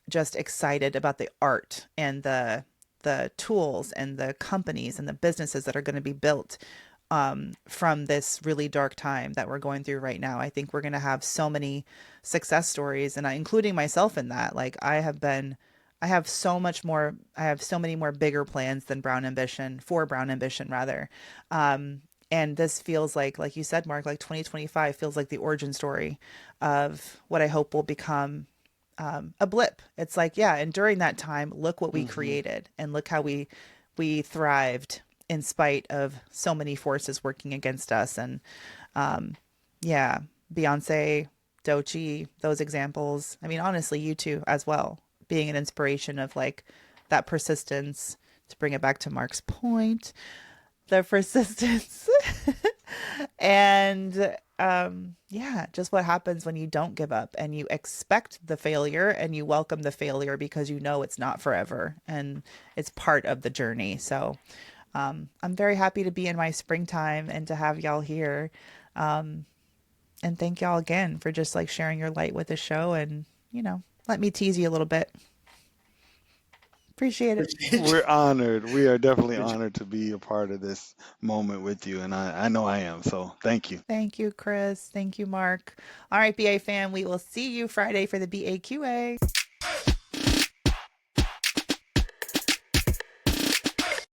just excited about the art and the tools and the companies and the businesses that are going to be built from this really dark time that we're going through right now. I think we're going to have so many success stories, and including myself in that. Like, I have so much more, I have so many more bigger plans than Brown Ambition rather. And this feels like you said, Mark, like 2025 feels like the origin story of what I hope will become a blip. It's like, yeah, and during that time, look what we Hmm. created and look how we thrived in spite of so many forces working against us. And yeah, Beyonce, Doechii, those examples. I mean, honestly, you too as well, being an inspiration of like that persistence. To bring it back to Mark's point, the persistence and yeah, just what happens when you don't give up and you expect the failure and you welcome the failure because you know it's not forever and it's part of the journey. So I'm very happy to be in my springtime and to have y'all here. And thank y'all again for just like sharing your light with the show and, let me tease you a little bit. Appreciate it. We're honored. We are definitely Appreciate honored to be a part of this moment with you, and I know I am. So thank you. Thank you, Chris. Thank you, Mark. All right, BA fam, we will see you Friday for the BAQA.